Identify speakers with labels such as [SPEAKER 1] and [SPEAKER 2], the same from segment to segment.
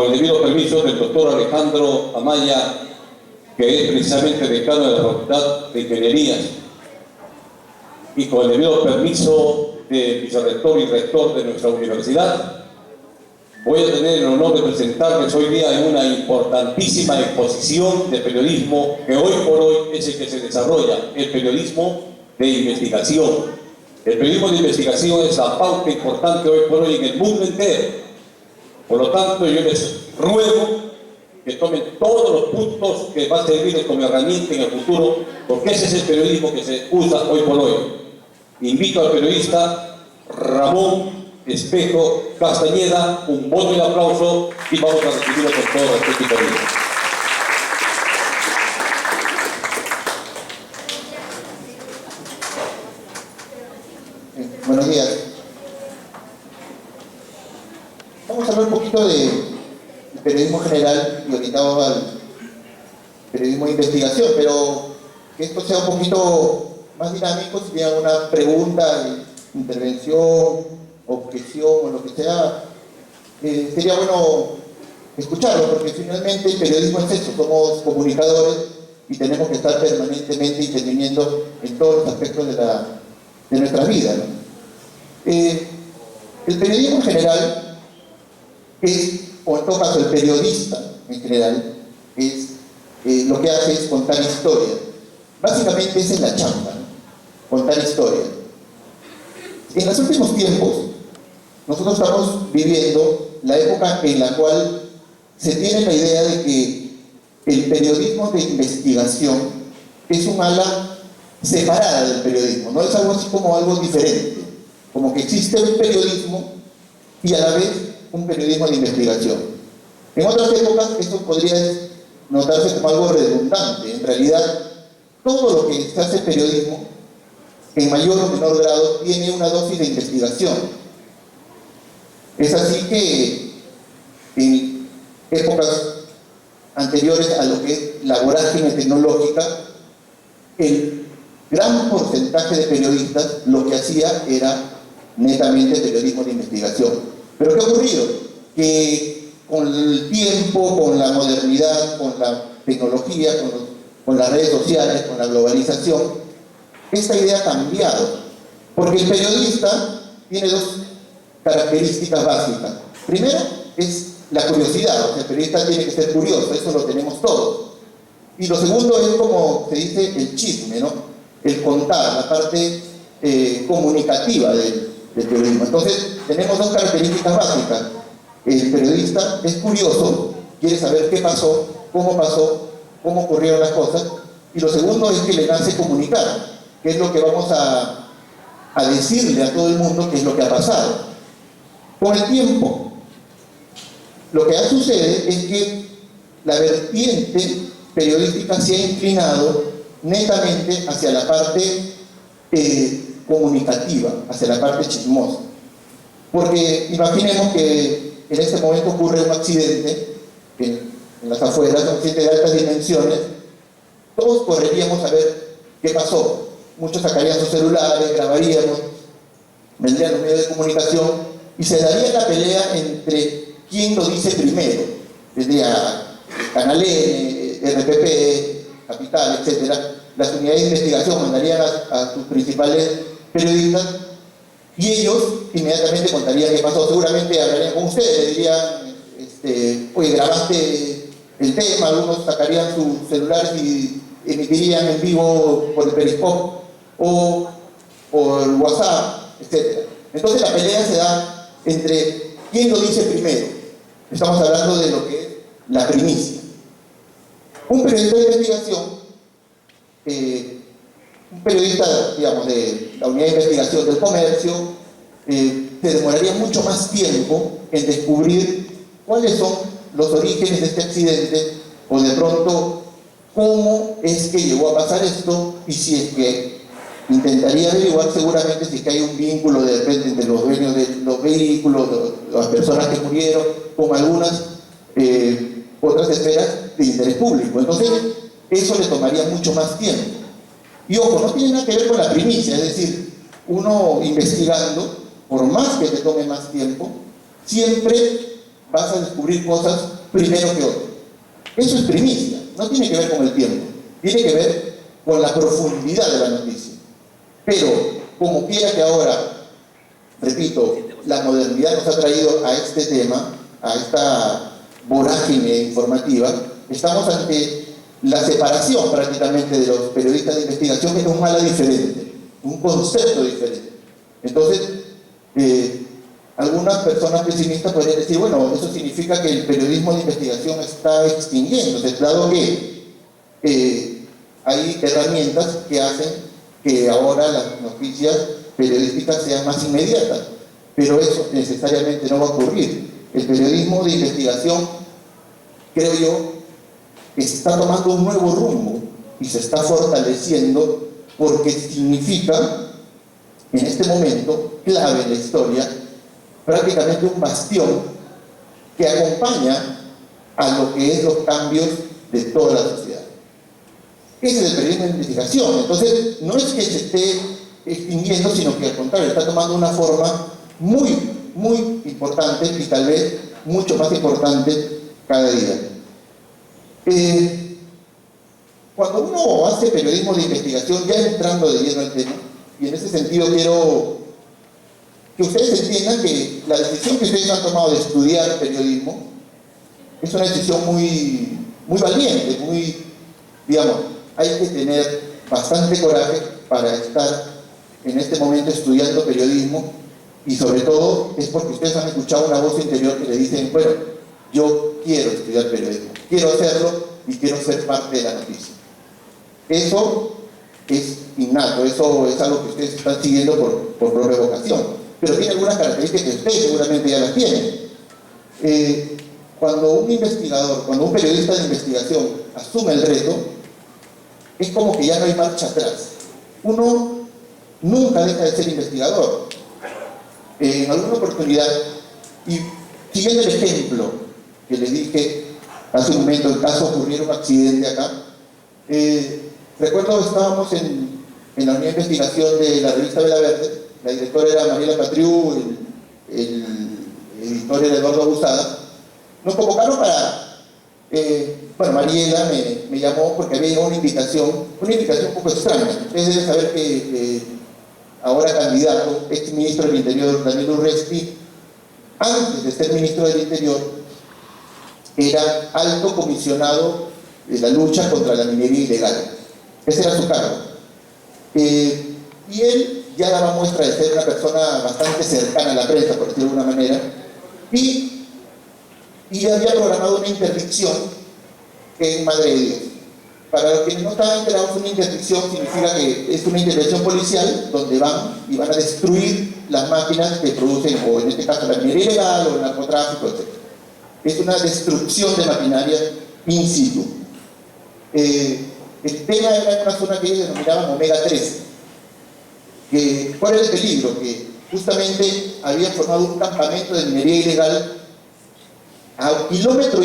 [SPEAKER 1] con el debido permiso del doctor Alejandro Amaya, que es precisamente decano de la Facultad de Ingenierías, y con el debido permiso del vicerrector y rector de nuestra universidad, voy a tener el honor de presentarles hoy día en una importantísima exposición de periodismo que hoy por hoy es el que se desarrolla, el periodismo de investigación. El periodismo de investigación es la pauta importante hoy por hoy en el mundo entero. Por lo tanto, yo les ruego que tomen todos los puntos que va a servir como herramienta en el futuro, porque ese es el periodismo que se usa hoy por hoy. Invito al periodista Ramón Espejo Castañeda, un voto de aplauso y vamos a recibirlo con todo respeto y cariño.
[SPEAKER 2] Buenos días. Vamos a hablar un poquito de periodismo general y orientado al periodismo de investigación, pero que esto sea un poquito más dinámico. Si tienen alguna pregunta, intervención, objeción o lo que sea, sería bueno escucharlo, porque finalmente el periodismo es eso, somos comunicadores y tenemos que estar permanentemente interviniendo en todos los aspectos de nuestra vida, ¿no? El periodismo en general es, o en todo caso el periodista en general, es, lo que hace es contar historia. Básicamente esa es la chamba, ¿no? Contar historia. En los últimos tiempos, nosotros estamos viviendo la época en la cual se tiene la idea de que el periodismo de investigación es un ala separada del periodismo, no es algo así como algo diferente, como que existe un periodismo y a la vez un periodismo de investigación. En otras épocas esto podría notarse como algo redundante. En realidad, todo lo que se hace periodismo, en mayor o menor grado, tiene una dosis de investigación. Es así que en épocas anteriores a lo que es la vorágine tecnológica, el gran porcentaje de periodistas lo que hacía era netamente periodismo de investigación. Pero ¿qué ha ocurrido? Que con el tiempo, con la modernidad, con la tecnología, con las redes sociales, con la globalización, esta idea ha cambiado. Porque el periodista tiene dos características básicas. Primero es la curiosidad, o sea, el periodista tiene que ser curioso, eso lo tenemos todos. Y lo segundo es, como se dice, el chisme, ¿no? El contar, la parte comunicativa del periodismo. Entonces, tenemos dos características básicas. El periodista es curioso, quiere saber qué pasó, cómo ocurrieron las cosas. Y lo segundo es que le nace comunicar, que es lo que vamos a decirle a todo el mundo qué es lo que ha pasado. Con el tiempo, lo que sucede es que la vertiente periodística se ha inclinado netamente hacia la parte comunicativa, hacia la parte chismosa. Porque imaginemos que en este momento ocurre un accidente en las afueras, un accidente de altas dimensiones, todos correríamos a ver qué pasó. Muchos sacarían sus celulares, grabaríamos, vendrían los medios de comunicación y se daría la pelea entre quién lo dice primero. Tendría Canal N, RPP, Capital, etcétera. Las unidades de investigación mandarían a sus principales periodistas y ellos inmediatamente contarían qué pasó. Seguramente hablarían con ustedes, le dirían, oye, grabaste el tema, algunos sacarían sus celulares y emitirían en vivo por el Periscope o por el WhatsApp, etc. Entonces la pelea se da entre quién lo dice primero. Estamos hablando de lo que es la primicia. Un periodista de investigación, un periodista, digamos, de la unidad de investigación del comercio, se demoraría mucho más tiempo en descubrir cuáles son los orígenes de este accidente o de pronto cómo es que llegó a pasar esto, y si es que intentaría averiguar seguramente si es que hay un vínculo de repente entre los dueños de los vehículos, las personas que murieron, con algunas otras esferas de interés público. Entonces eso le tomaría mucho más tiempo. Y ojo, no tiene nada que ver con la primicia, es decir, uno investigando, por más que te tome más tiempo, siempre vas a descubrir cosas primero que otro. Eso es primicia, no tiene que ver con el tiempo, tiene que ver con la profundidad de la noticia. Pero, como quiera que ahora, repito, la modernidad nos ha traído a este tema, a esta vorágine informativa, estamos ante la separación prácticamente de los periodistas de investigación, que es un ala diferente, un concepto diferente. Entonces, algunas personas pesimistas podrían decir, bueno, eso significa que el periodismo de investigación está extinguiéndose, dado que hay herramientas que hacen que ahora las noticias periodísticas sean más inmediatas, pero eso necesariamente no va a ocurrir. El periodismo de investigación, creo yo, está tomando un nuevo rumbo y se está fortaleciendo, porque significa, en este momento clave en la historia, prácticamente un bastión que acompaña a lo que es los cambios de toda la sociedad. Ese es el periodismo de investigación. Entonces, no es que se esté extinguiendo, sino que al contrario, está tomando una forma muy, muy importante, y tal vez mucho más importante cada día. Cuando uno hace periodismo de investigación, ya entrando de lleno al tema, y en ese sentido quiero que ustedes entiendan que la decisión que ustedes han tomado de estudiar periodismo es una decisión muy, muy valiente, muy, digamos, hay que tener bastante coraje para estar en este momento estudiando periodismo, y sobre todo es porque ustedes han escuchado una voz interior que le dicen, bueno, yo quiero estudiar periodismo, quiero hacerlo y quiero ser parte de la noticia. Eso es innato, eso es algo que ustedes están siguiendo por propia vocación, pero tiene algunas características que ustedes seguramente ya las tienen. Cuando un investigador, cuando un periodista de investigación asume el reto, es como que ya no hay marcha atrás. Uno nunca deja de ser investigador. En alguna oportunidad, y siguiendo el ejemplo que les dije hace un momento, el caso ocurrió un accidente acá, recuerdo que estábamos en la unidad de investigación de la revista Vela Verde, la directora era Mariela Patriu, el editor era Eduardo Abusada. Nos convocaron para, bueno, Mariela me llamó porque había una invitación un poco extraña. Ustedes deben saber que ahora candidato, ex ministro del Interior, Daniel Urresti, antes de ser ministro del Interior, era alto comisionado de la lucha contra la minería ilegal. Ese era su cargo. Y él ya daba muestra de ser una persona bastante cercana a la prensa, por decirlo de alguna manera, y había programado una interdicción en Madre de Dios. Para los que no estaban enterados, una interdicción significa que es una intervención policial donde van y van a destruir las máquinas que producen, o en este caso la minería ilegal o el narcotráfico, etc. Es una destrucción de maquinaria in situ. El tema era en una zona que ellos denominaban Omega 3. ¿Cuál era el peligro? Que justamente habían formado un campamento de minería ilegal a 1,5 kilómetros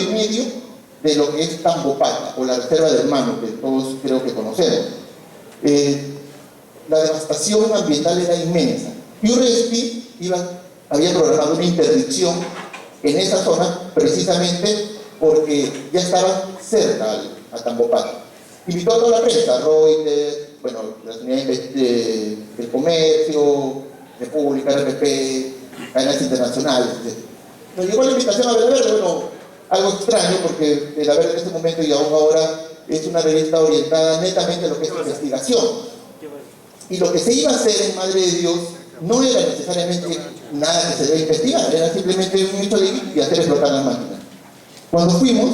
[SPEAKER 2] de lo que es Tambopata, o la reserva del Mano, que todos creo que conocemos. La devastación ambiental era inmensa. Y Urresti había programado una interdicción en esa zona, precisamente porque ya estaban cerca a Tambopata. Invitó a toda la prensa, Reuters, bueno, las unidades del comercio, República, RPP, cadenas internacionales, etc. Nos llegó la invitación a Vela Verde, bueno, algo extraño, porque Vela Verde en este momento y aún ahora es una revista orientada netamente a lo que es investigación. Y lo que se iba a hacer en Madre de Dios no era necesariamente nada que se debe investigar, era simplemente un hecho de ir y hacer explotar las máquinas. Cuando fuimos,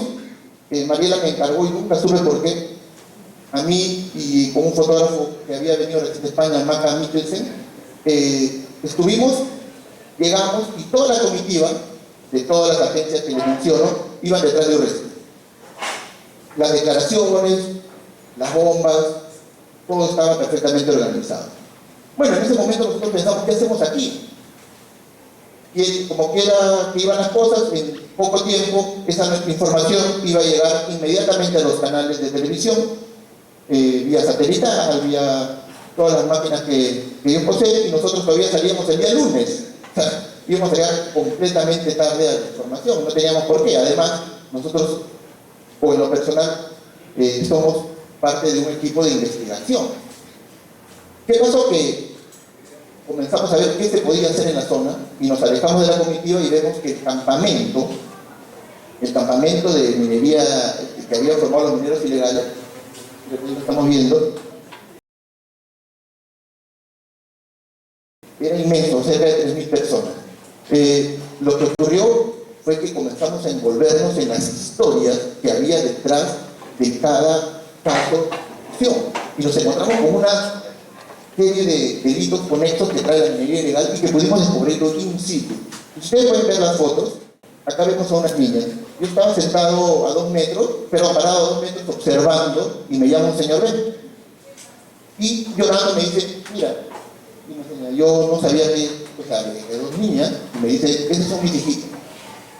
[SPEAKER 2] Mariela me encargó, y nunca supe por qué, a mí y con un fotógrafo que había venido recién de España, Maca Mikkelsen, estuvimos, llegamos, y toda la comitiva de todas las agencias que les menciono iban detrás de Urresti. Las declaraciones, las bombas, todo estaba perfectamente organizado. Bueno, en ese momento nosotros pensamos, ¿qué hacemos aquí? Y como quiera que iban las cosas, en poco tiempo esa información iba a llegar inmediatamente a los canales de televisión, vía satelital, vía todas las máquinas que ellos poseen, y nosotros todavía salíamos el día lunes. íbamos a llegar completamente tarde a la información, no teníamos por qué. Además, nosotros, o en lo personal, somos parte de un equipo de investigación. ¿Qué pasó? Que comenzamos a ver qué se podía hacer en la zona y nos alejamos de la comitiva y vemos que el campamento de minería que habían formado los mineros ilegales, que lo estamos viendo, era inmenso, cerca de 3.000 personas. Lo que ocurrió fue que comenzamos a envolvernos en las historias que había detrás de cada caso de corrupción y nos encontramos con una serie de delitos conexos que trae la minería ilegal y que pudimos descubrirlo in situ. Ustedes pueden ver las fotos. Acá vemos a unas niñas. Yo estaba sentado a 2 metros, pero parado a 2 metros observando, y me llama un señor Ben. Y llorando me dice, mira, yo no sabía que, o sea, de 2 niñas, y me dice, esos son mis hijitos.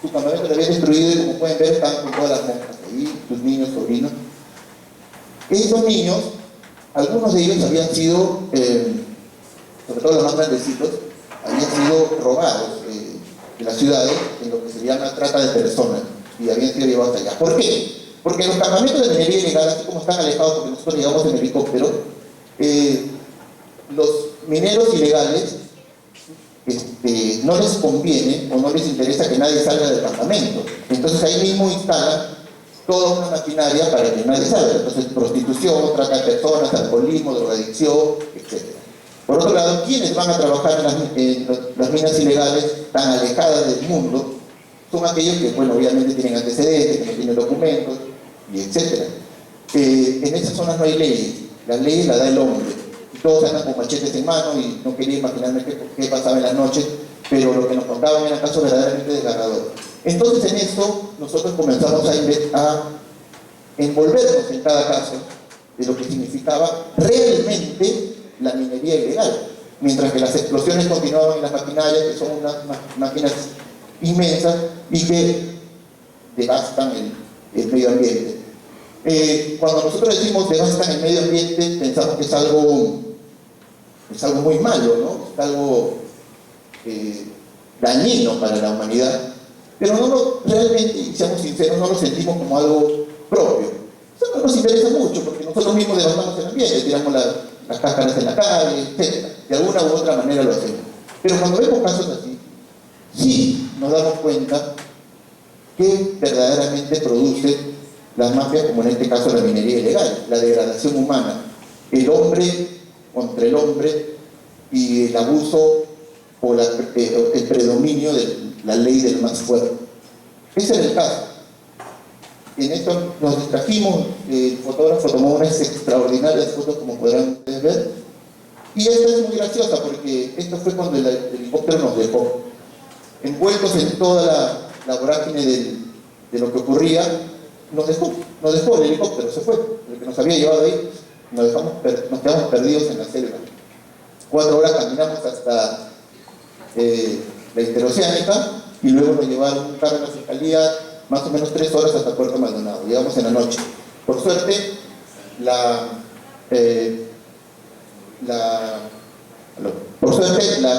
[SPEAKER 2] Su campamento lo había destruido y como pueden ver están con todas las monjas ahí, sus niños, sobrinos. Esos niños, algunos de ellos habían sido, sobre todo los más grandecitos, habían sido robados de las ciudades en lo que se llama trata de personas y habían sido llevados allá. ¿Por qué? Porque los campamentos de minería ilegal, así como están alejados porque nosotros llegamos en helicóptero, los mineros ilegales no les conviene o no les interesa que nadie salga del campamento. Entonces ahí mismo instalan toda una maquinaria para que nadie salga. Entonces prostitución, trata de personas, alcoholismo, drogadicción, etc. Por otro lado, quienes van a trabajar en las minas ilegales tan alejadas del mundo son aquellos que, bueno, obviamente tienen antecedentes, que no tienen documentos, y etc. En esas zonas no hay leyes, las leyes las da el hombre. Todos andan con machetes en mano y no quería imaginarme qué pasaba en las noches, pero lo que nos contaban era casos verdaderamente desgarradores. Entonces en esto nosotros comenzamos a envolvernos en cada caso de lo que significaba realmente la minería ilegal, mientras que las explosiones continuaban en las maquinarias, que son unas máquinas inmensas y que devastan el medio ambiente. Cuando nosotros decimos devastan el medio ambiente, pensamos que es algo muy malo, ¿no? Es algo dañino para la humanidad, pero realmente, y seamos sinceros, no lo sentimos como algo propio. Eso no nos interesa mucho porque nosotros mismos devastamos el ambiente, tiramos las cáscaras en la calle, etc. De alguna u otra manera lo hacemos. Pero cuando vemos casos así, sí nos damos cuenta que verdaderamente produce las mafias, como en este caso la minería ilegal, la degradación humana, el hombre contra el hombre y el abuso o el predominio de la ley del más fuerte. Ese era el caso. En esto nos distrajimos, el fotógrafo tomó unas extraordinarias fotos, como podrán ustedes ver, y esta es muy graciosa porque esto fue cuando el helicóptero nos dejó. Envueltos en toda la vorágine de lo que ocurría, nos dejó el helicóptero, se fue, el que nos había llevado ahí, nos quedamos perdidos en la selva. 4 horas caminamos hasta la interoceánica y luego nos llevaron un carro a la fiscalía, más o menos 3 horas hasta Puerto Maldonado. Llegamos en la noche. Por suerte, la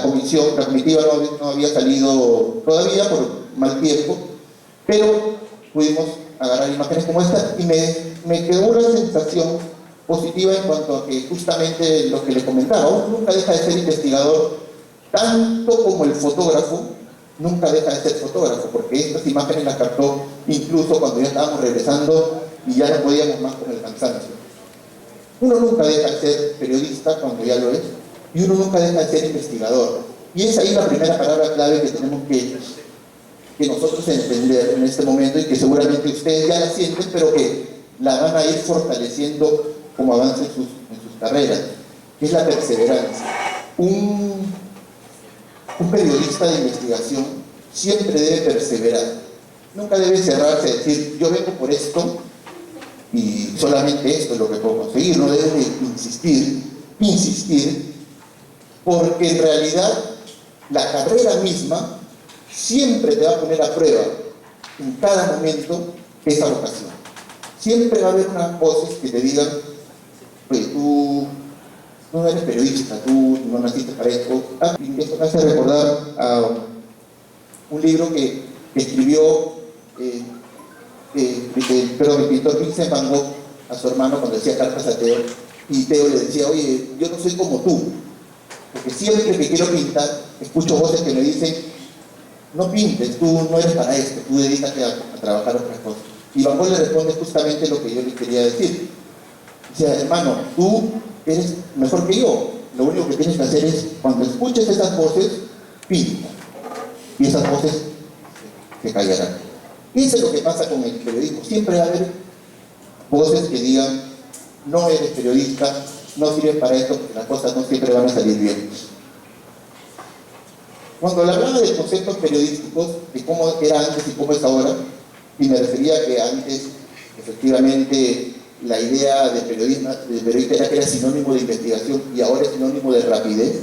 [SPEAKER 2] comisión transmitiva no había salido todavía por mal tiempo, pero pudimos agarrar imágenes como esta y me quedó una sensación positiva en cuanto a que justamente lo que le comentaba, uno nunca deja de ser investigador, tanto como el fotógrafo nunca deja de ser fotógrafo, porque estas imágenes las captó incluso cuando ya estábamos regresando y ya no podíamos más con el cansancio. Uno nunca deja de ser periodista cuando ya lo es, y uno nunca deja de ser investigador. Y es ahí la primera palabra clave que tenemos que nosotros entender en este momento y que seguramente ustedes ya la sienten, pero que la van a ir fortaleciendo como avancen en sus carreras, que es la perseverancia. Un periodista de investigación siempre debe perseverar, nunca debe cerrarse a decir yo vengo por esto y solamente esto es lo que puedo conseguir. No debe insistir, porque en realidad la carrera misma siempre te va a poner a prueba en cada momento esa vocación. Siempre va a haber unas voces que te digan, oye, tú no eres periodista, tú no naciste para esto. Y esto me hace recordar a un libro que escribió el pintor Vincent Van Gogh a su hermano cuando decía cartas a Theo, y Theo le decía, oye, yo no soy como tú, porque siempre que quiero pintar, escucho voces que me dicen, no pintes, tú no eres para esto, tú dedícate a trabajar otras cosas. Y Van Gogh le responde justamente lo que yo le quería decir. Dice, hermano, tú eres mejor que yo, lo único que tienes que hacer es, cuando escuches esas voces, pinta, y esas voces se callarán. Y eso es lo que pasa con el periodismo, siempre va a haber voces que digan, no eres periodista, no sirves para esto, porque las cosas no siempre van a salir bien. Cuando le hablaba de conceptos periodísticos, de cómo era antes y cómo es ahora, y me refería a que antes, efectivamente, la idea de periodista era que era sinónimo de investigación y ahora es sinónimo de rapidez,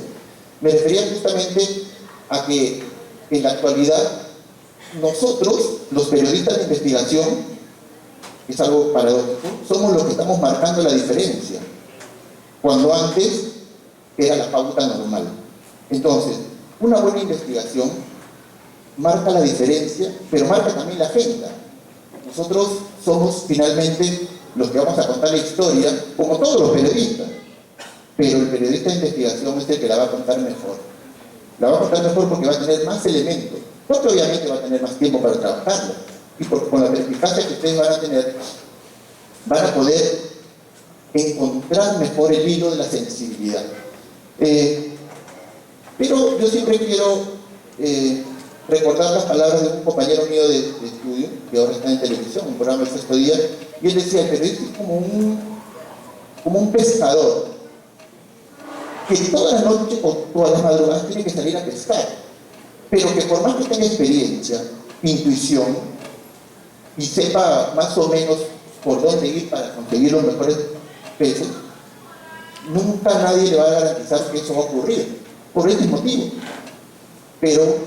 [SPEAKER 2] me refería justamente a que en la actualidad nosotros, los periodistas de investigación, es algo paradójico, somos los que estamos marcando la diferencia, cuando antes era la pauta normal. Entonces, una buena investigación marca la diferencia, pero marca también la agenda. Nosotros somos finalmente los que vamos a contar la historia, como todos los periodistas, pero el periodista de investigación es el que la va a contar mejor. La va a contar mejor porque va a tener más elementos, porque obviamente va a tener más tiempo para trabajarlo, y con la perspicacia que ustedes van a tener, van a poder encontrar mejor el hilo de la sensibilidad. Pero yo siempre quiero recordar las palabras de un compañero mío de estudio, que ahora está en televisión, un programa del Sexto Día, y él decía, el periodista es como un pescador, que todas las noches o todas las madrugadas tiene que salir a pescar, pero que por más que tenga experiencia, intuición, y sepa más o menos por dónde ir para conseguir los mejores peces, nunca nadie le va a garantizar que eso va a ocurrir, por este motivo. Pero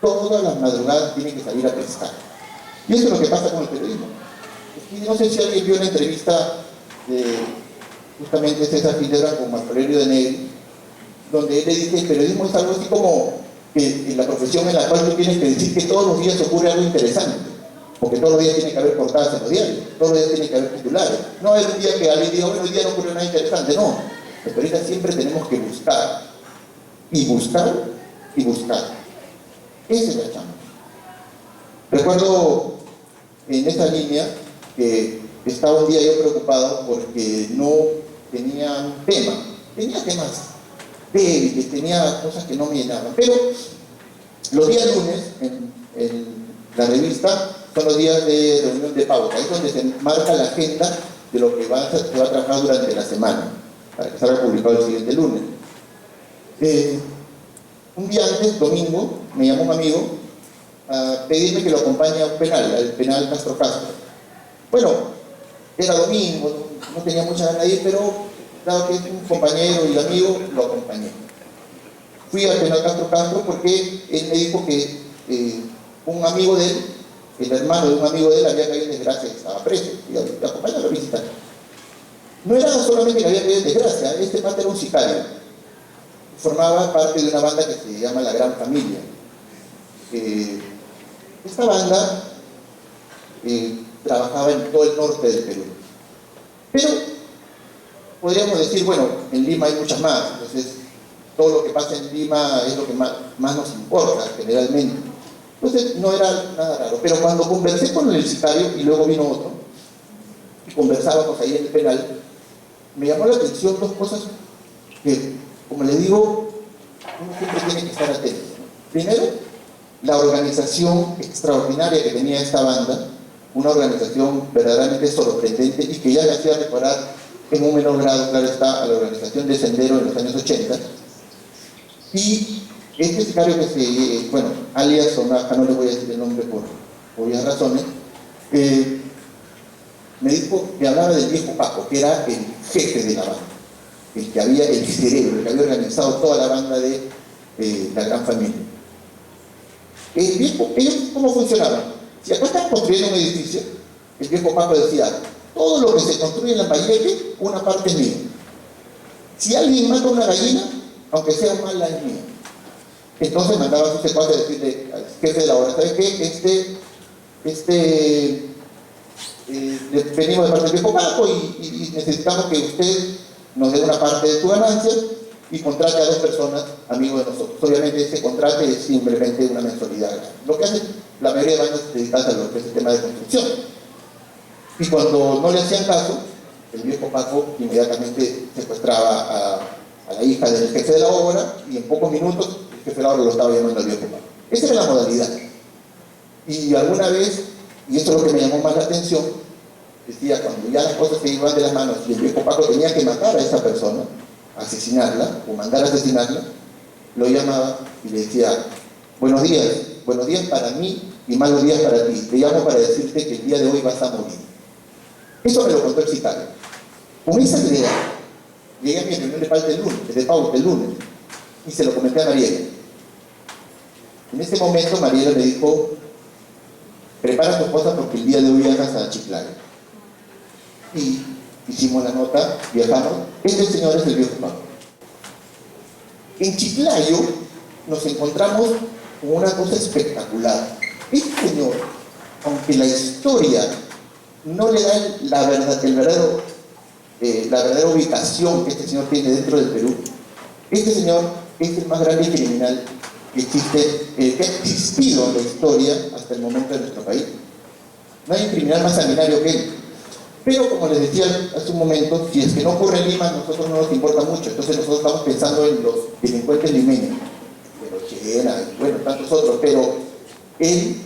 [SPEAKER 2] todas las madrugadas tienen que salir a pescar. Y eso es lo que pasa con el periodismo. Y no sé si alguien vio una entrevista de justamente César Figueroa con Marco Aurelio de Negri, donde él le dice que el periodismo es algo así como la profesión en la cual tú tienes que decir que todos los días ocurre algo interesante, porque todos los días tiene que haber portadas en los diarios, todos los días tiene que haber titulares. No es un día que alguien diga, bueno, hoy día no ocurrió nada interesante, no. Los periodistas siempre tenemos que buscar, y buscar, y buscar. Esa es la chamba. Recuerdo en esa línea que estaba un día yo preocupado porque no tenía un tema, tenía temas débiles, tenía cosas que no me llenaban, pero los días lunes en la revista son los días de reunión de pauta, es donde se marca la agenda de lo que se va a trabajar durante la semana, para que salga publicado el siguiente lunes. Un día antes, domingo, me llamó un amigo a pedirme que lo acompañe a un penal, al penal Castro Castro. Bueno, era domingo, no tenía mucha ganas de ir, pero dado que es un compañero y amigo, lo acompañé. Fui al penal Castro Castro porque él me dijo que un amigo de él, el hermano de un amigo de él, había caído en desgracia, estaba preso, y lo acompañé a visitar. No era solamente que había caído en desgracia, este pata era un sicario. Formaba parte de una banda que se llama La Gran Familia. Esta banda trabajaba en todo el norte del Perú. Pero podríamos decir, bueno, en Lima hay muchas más, entonces todo lo que pasa en Lima es lo que más nos importa generalmente. Entonces no era nada raro. Pero cuando conversé con el sicario, y luego vino otro, y conversábamos ahí en el penal, me llamó la atención dos cosas que, como les digo, uno siempre tiene que estar atento. Primero, la organización extraordinaria que tenía esta banda, una organización verdaderamente sorprendente y que ya le hacía recordar en un menor grado, claro está, a la organización de Sendero en los años 80. Y este sicario que se, bueno, alias Sonaja, no le voy a decir el nombre por obvias razones, me dijo que hablaba del viejo Paco, que era el jefe de la banda, el que había, el cerebro, el que había organizado toda la banda de La Gran Familia. Ellos, ¿cómo funcionaban? Si acá están construyendo un edificio, el viejo Paco decía, todo lo que se construye en la Lambayeque, una parte es mía. Si alguien mata una gallina, aunque sea mala, es mía. Entonces mandaba a su secuaz a decirle al jefe de la obra, ¿sabe qué? Venimos de parte del viejo Paco y necesitamos que usted nos dé una parte de su ganancia y contrate a 2 personas amigos de nosotros. Obviamente ese contrato es simplemente una mensualidad. Lo que hacen la mayoría de bancos dedicadas a lo que es el tema de construcción. Y cuando no le hacían caso, el viejo Paco inmediatamente secuestraba a la hija del jefe de la obra y en pocos minutos el jefe de la obra lo estaba llamando al viejo Paco. Esa era la modalidad. Y alguna vez, y esto es lo que me llamó más la atención, decía, cuando ya las cosas se iban de las manos y el viejo Paco tenía que matar a esa persona, asesinarla o mandar a asesinarla, lo llamaba y le decía, buenos días para mí y malos días para ti, te llamo para decirte que el día de hoy vas a morir. Eso me lo contó el sicario. Con esa idea, llegué a mi reunión de pauta el lunes, y se lo comenté a Mariela. En ese momento Mariela me dijo, prepara a tu esposa porque el día de hoy viajas a Chiclayo. Y hicimos la nota, viajamos. Este señor es el viejo Paco. En Chiclayo nos encontramos con una cosa espectacular. Este señor, aunque la historia no le da la verdadera ubicación que este señor tiene dentro del Perú, este señor es el más grande criminal que existe, que ha existido en la historia hasta el momento de nuestro país. No hay un criminal más sanguinario que él. Pero como les decía hace un momento, si es que no ocurre en Lima, a nosotros no nos importa mucho. Entonces nosotros estamos pensando en los delincuentes limeños, de los Chena y bueno, tantos otros, pero él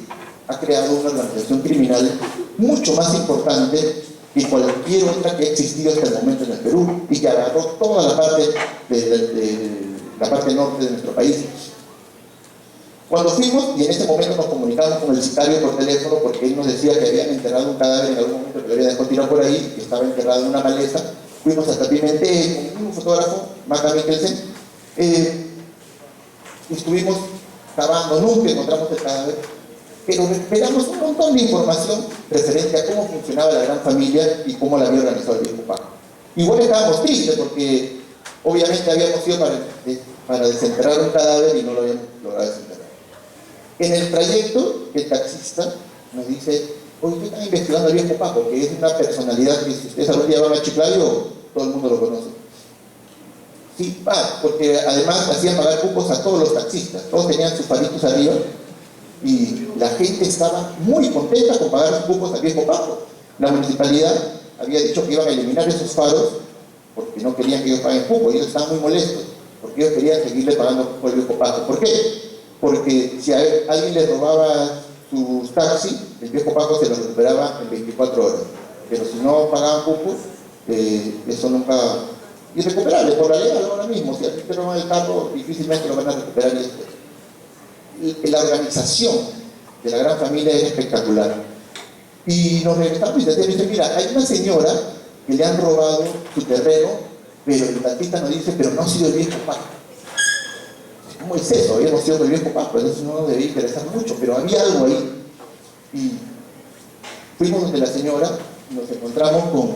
[SPEAKER 2] ha creado una organización criminal mucho más importante que cualquier otra que ha existido hasta el momento en el Perú y que agarró toda la parte norte de nuestro país. Cuando fuimos, y en ese momento nos comunicamos con el sicario por teléfono porque él nos decía que habían enterrado un cadáver en algún momento que lo había dejado tirado por ahí, que estaba enterrado en una maleza. Fuimos hasta Pimentel con un fotógrafo, Maca Mikkelsen, estuvimos cavando, nunca encontramos el cadáver, pero esperamos un montón de información referente a cómo funcionaba la gran familia y cómo la había organizado el viejo Paco. Igual estábamos tristes porque obviamente habíamos ido para desenterrar un cadáver y no lo habíamos logrado desenterrar. En el trayecto, el taxista nos dice, oye, ¿qué están investigando al viejo Paco? Que es una personalidad que si ustedes algún día van a Chiclayo, todo el mundo lo conoce. Sí, porque además hacían pagar cupos a todos los taxistas, todos tenían sus palitos arriba y la gente estaba muy contenta con pagar sus cupos al viejo Paco. La municipalidad había dicho que iban a eliminar esos faros porque no querían que ellos paguen cupos, y ellos estaban muy molestos porque ellos querían seguirle pagando cupos al viejo Paco. ¿Por qué? Porque si a alguien le robaba sus taxis, el viejo Paco se los recuperaba en 24 horas. Pero si no pagaban cupos, eso nunca... Irrecuperable, por la ley ahora mismo. Si a ti te roban el carro, difícilmente lo van a recuperar. La organización de la gran familia es espectacular. Y nos regresamos y dice, mira, hay una señora que le han robado su terreno, pero el taxista nos dice, pero no ha sido el viejo Paco. ¿Cómo es eso? Habíamos sido el viejo Paco, eso no nos debía interesar mucho, pero había algo ahí. Y fuimos donde la señora y nos encontramos con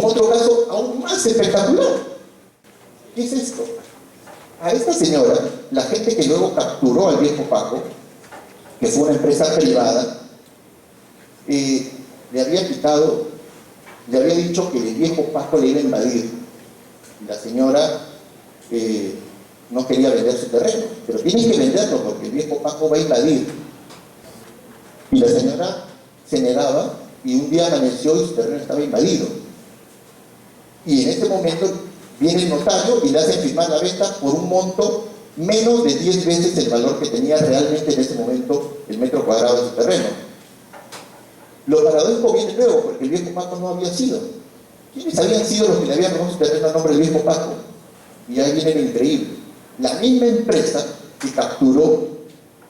[SPEAKER 2] otro caso aún más espectacular. ¿Qué es esto? A esta señora, la gente que luego capturó al viejo Paco, que fue una empresa privada, le había dicho que el viejo Paco le iba a invadir. Y la señora no quería vender su terreno, pero tienen que venderlo porque el viejo Paco va a invadir. Y la señora se negaba y un día amaneció y su terreno estaba invadido. Y en ese momento viene el notario y le hacen firmar la venta por un monto menos de 10 veces el valor que tenía realmente en ese momento el metro cuadrado de su terreno. Lo paradójico viene luego porque el viejo Paco no había sido. ¿Quiénes habían sido los que le habían robado su terreno a nombre del viejo Paco? Y ahí viene lo increíble. La misma empresa que capturó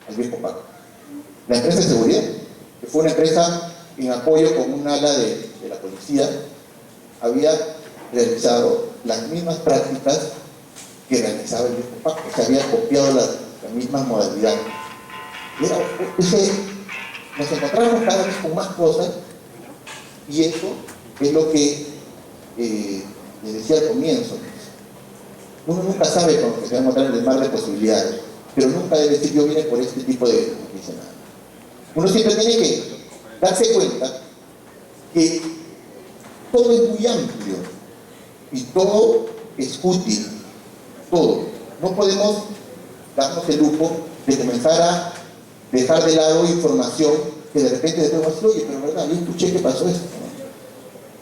[SPEAKER 2] al viejo Paco. La empresa de seguridad, que fue una empresa en apoyo con un ala de la policía, había realizado las mismas prácticas que realizaba el viejo Paco. Se había copiado las mismas modalidades. Nos encontramos cada vez con más cosas y eso es lo que les decía al comienzo. Uno nunca sabe con lo que se va a encontrar en el mar de posibilidades, pero nunca debe decir yo vine por este tipo de nada. Uno siempre tiene que darse cuenta que todo es muy amplio y todo es útil, todo. No podemos darnos el lujo de comenzar a dejar de lado información que de repente después vamos a decir, oye, pero verdad, yo escuché que pasó esto.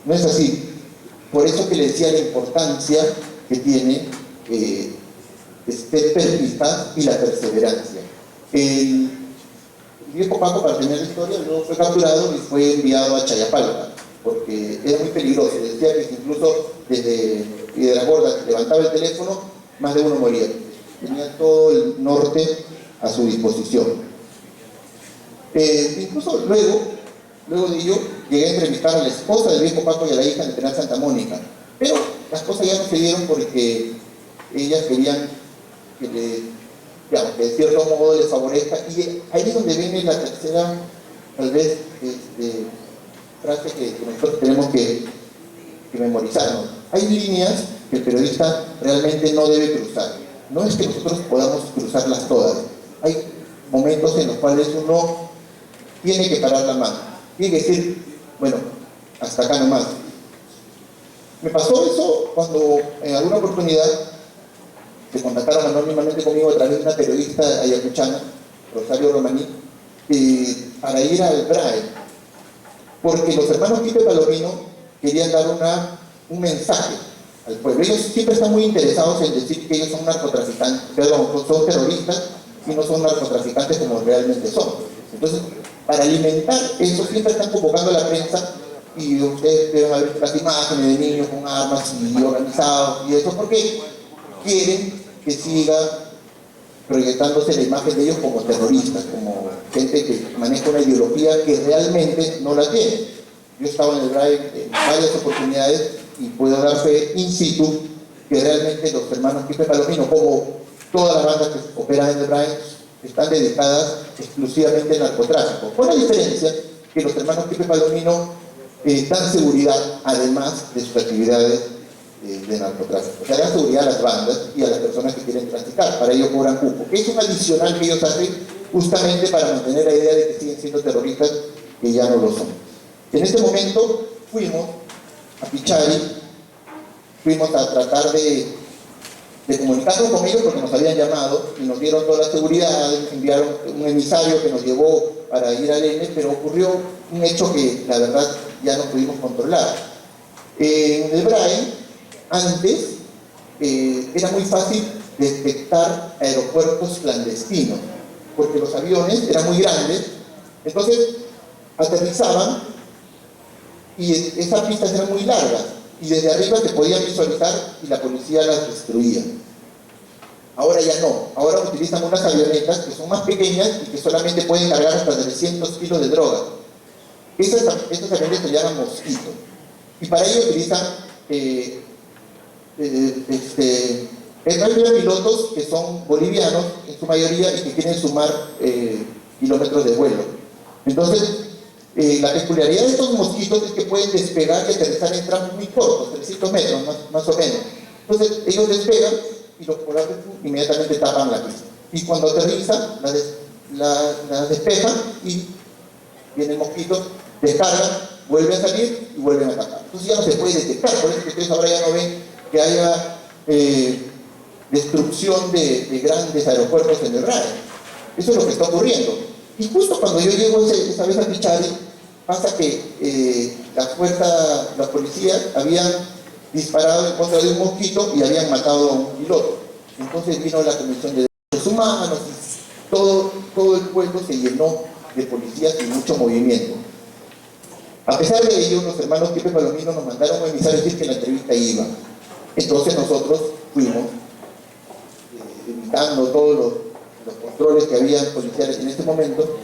[SPEAKER 2] No es así. Por eso que le decía la importancia que tiene ser perspicaz y la perseverancia. El viejo Paco, para tener la historia, luego fue capturado y fue enviado a Chayapalca, porque era muy peligroso. Decía que incluso desde Piedragorda levantaba el teléfono, más de uno moría. Tenía todo el norte a su disposición. Incluso luego de ello, llegué a entrevistar a la esposa del viejo Paco y a la hija del penal Santa Mónica. Pero las cosas ya no se dieron porque ellas querían que, digamos, que de cierto modo les favorezca. Y ahí es donde viene la tercera, tal vez, frase que nosotros tenemos que memorizarnos. Hay líneas que el periodista realmente no debe cruzar. No es que nosotros podamos cruzarlas todas. Hay momentos en los cuales uno tiene que parar la mano. Tiene que decir, bueno, hasta acá nomás. Me pasó eso cuando en alguna oportunidad se contactaron anónimamente conmigo a través de una periodista ayacuchana, Rosario Romaní, para ir al BRAE, porque los hermanos Pipe Palomino querían dar un mensaje al pueblo. Ellos siempre están muy interesados en decir que ellos son narcotraficantes, perdón, son terroristas y no son narcotraficantes como realmente son. Entonces, para alimentar eso, siempre están convocando a la prensa y ustedes deben haber visto las imágenes de niños con armas y organizados y eso, porque quieren que siga proyectándose la imagen de ellos como terroristas, como gente que maneja una ideología que realmente no la tiene. Yo estaba en el BRAE en varias oportunidades y puedo dar fe in situ que realmente los hermanos Pipe Palomino, como todas las bandas que operan en el BRAE, están dedicadas exclusivamente al narcotráfico. Con la diferencia que los hermanos Pipe Palomino dan seguridad, además de sus actividades de narcotráfico. O sea, dan seguridad a las bandas y a las personas que quieren traficar. Para ello cobran cupo, que es un adicional que ellos hacen justamente para mantener la idea de que siguen siendo terroristas, que ya no lo son. En este momento fuimos a Pichari, fuimos a tratar de comunicarnos con ellos porque nos habían llamado y nos dieron toda la seguridad, enviaron un emisario que nos llevó para ir al N, pero ocurrió un hecho que la verdad ya no pudimos controlar. En el BRAE, antes, era muy fácil detectar aeropuertos clandestinos, porque los aviones eran muy grandes, entonces aterrizaban y esas pistas eran muy largas, y desde arriba se podían visualizar y la policía las destruía. Ahora ya no, ahora utilizan unas avionetas que son más pequeñas y que solamente pueden cargar hasta 300 kilos de droga. Estas avionetas se llaman Mosquito, y para ello utilizan hay pilotos que son bolivianos en su mayoría y que quieren sumar kilómetros de vuelo. Entonces, la peculiaridad de estos mosquitos es que pueden despegar y aterrizar en tramos muy cortos, 300 metros más o menos. Entonces, ellos despegan y los polarres inmediatamente tapan la pista. Y cuando aterrizan, la despejan y viene el mosquito, descargan, vuelven a salir y vuelven a tapar. Entonces ya no se puede detectar, por eso que ustedes ahora ya no ven que haya destrucción de grandes aeropuertos en el RAE. Eso es lo que está ocurriendo. Y justo cuando yo llego esa vez a Pichari, pasa que la policía habían disparado en contra de un mosquito y habían matado a un piloto. Entonces vino la Comisión de Derechos Humanos y todo el pueblo se llenó de policías y mucho movimiento. A pesar de ello, los hermanos Pipe Palomino nos mandaron un emisario a decir que la entrevista iba. Entonces nosotros fuimos, evitando todos los controles que había policiales en ese momento.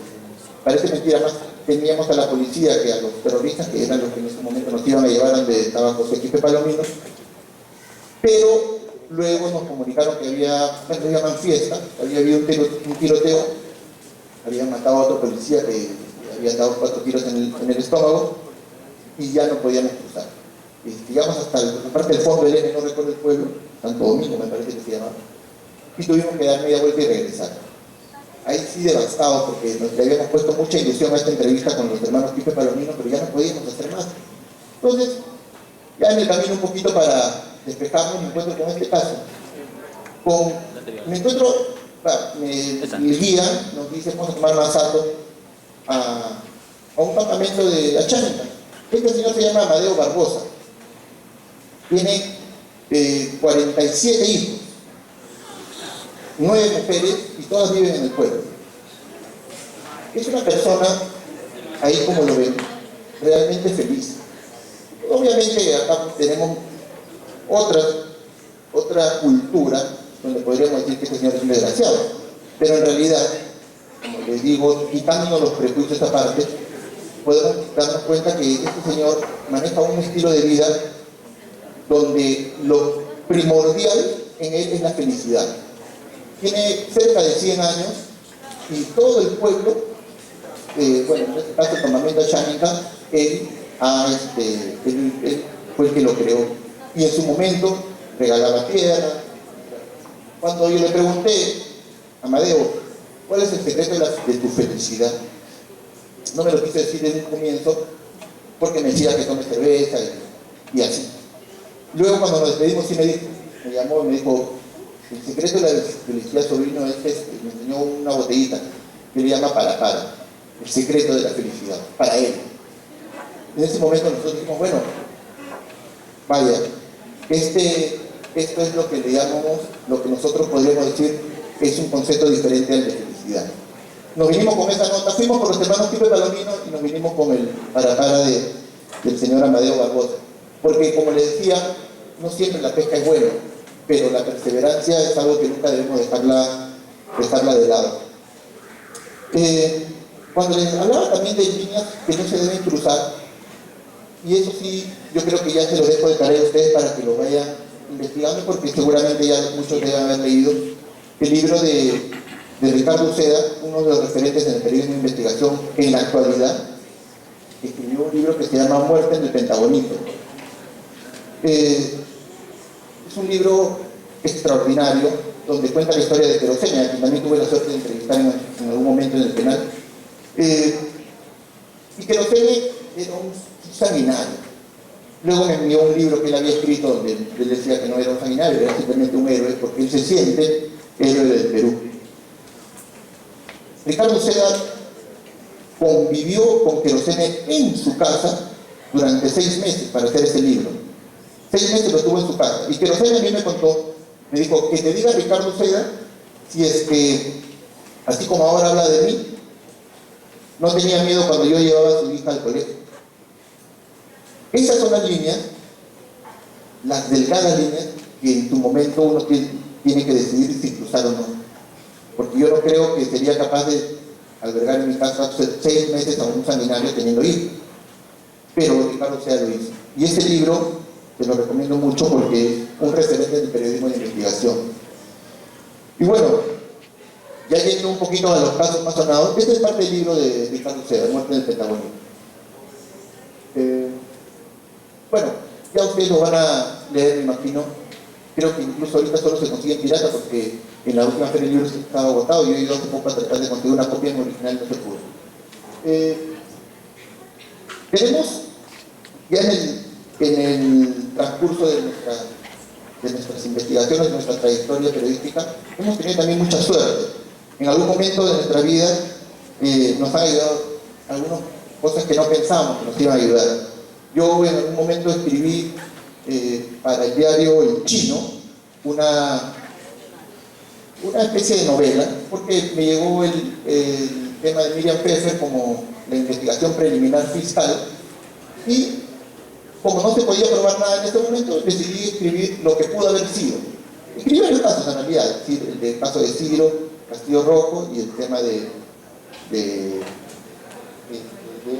[SPEAKER 2] Parece mentira, más teníamos a la policía que a los terroristas, que eran los que en ese momento nos iban a llevar donde estaba José Pipe Palomino. Pero luego nos comunicaron que había, bueno, se llaman fiesta, había habido un tiroteo, habían matado a otro policía que habían dado 4 tiros en el estómago y ya no podíamos cruzar. Llegamos hasta la parte del fondo del N, no recuerdo el pueblo, Santo Domingo me parece que se llamaba, y tuvimos que dar media vuelta y regresar. Ahí sí devastado, porque nos le habíamos puesto mucha ilusión a esta entrevista con los hermanos Pipe Palomino, pero ya no podíamos hacer más. Entonces, ya en el camino un poquito para despejarnos, me encuentro con este caso. El guía nos dice, vamos a tomar Masato a un campamento de la Chánica. Este señor se llama Amadeo Barbosa. Tiene 47 hijos, 9 mujeres y todas viven en el pueblo. Es una persona, ahí como lo ven, realmente feliz. Obviamente acá tenemos otra cultura donde podríamos decir que este señor es un desgraciado, pero en realidad, como les digo, quitando los prejuicios aparte, podemos darnos cuenta que este señor maneja un estilo de vida donde lo primordial en él es la felicidad. Tiene cerca de 100 años y todo el pueblo, bueno, en este caso el campamento Chánica, él fue el que lo creó. Y en su momento regalaba tierra. Cuando yo le pregunté, Amadeo, ¿cuál es el secreto de tu felicidad? No me lo quise decir desde un comienzo, porque me decía que tome cerveza y así. Luego cuando nos despedimos, sí me llamó y me dijo, el secreto de la felicidad, sobrino, es que me enseñó una botellita que le llama para, el secreto de la felicidad, para él. En ese momento nosotros dijimos, bueno, vaya, esto es lo que le llamamos, lo que nosotros podríamos decir es un concepto diferente al de felicidad. Nos vinimos con esa nota, fuimos por los hermanos Pipe Palomino y nos vinimos con el para del señor Amadeo Barbosa. Porque como les decía, no siempre la pesca es buena, pero la perseverancia es algo que nunca debemos dejarla de lado. Cuando les hablaba también de líneas que no se deben cruzar, y eso sí, yo creo que ya se lo dejo de tarea a ustedes para que lo vayan investigando, porque seguramente ya muchos deben haber leído el libro de Ricardo Uceda, uno de los referentes en el periodismo de investigación en la actualidad, que escribió un libro que se llama Muerte en el Pentagonito. Es un libro extraordinario donde cuenta la historia de Querosenia, que también tuve la suerte de entrevistar en algún momento en el penal. Y Querosenia era un sanguinario. Luego me envió un libro que él había escrito donde él decía que no era un sanguinario, era simplemente un héroe, porque él se siente héroe del Perú. Ricardo Uceda convivió con Querosenia en su casa durante 6 meses para hacer ese libro. 6 meses lo tuvo en su casa. Y Querosenia a mí me contó, me dijo, que te diga Ricardo Uceda si es que, así como ahora habla de mí, no tenía miedo cuando yo llevaba a su hija al colegio. Esas son las líneas, las delgadas líneas, que en tu momento uno tiene que decidir si cruzar o no. Porque yo no creo que sería capaz de albergar en mi casa 6 meses a un sanguinario teniendo hijos. Pero Ricardo Uceda lo hizo. Y este libro te lo recomiendo mucho porque es un referente del periodismo de investigación. Y bueno, ya yendo un poquito a los casos más sonados, este es parte del libro de Ricardo Uceda, Muerte del Pentagonito. Bueno, ya ustedes lo van a leer, me imagino. Creo que incluso ahorita solo se consigue en pirata porque en la última feria de libros estaba agotado y yo he ido hace poco a tratar de conseguir una copia en original y no se pudo. Tenemos ya en el transcurso de nuestras investigaciones, de nuestra trayectoria periodística, hemos tenido también mucha suerte. En algún momento de nuestra vida nos han ayudado algunas cosas que no pensábamos que nos iban a ayudar. Yo en algún momento escribí para el diario El Chino una especie de novela, porque me llegó el tema de Miriam Pfeffer como la investigación preliminar fiscal, y como no se podía probar nada en este momento, decidí escribir lo que pudo haber sido. Escribí varios casos en realidad, es decir, el caso de Ciro, Castillo Rojo, y el tema de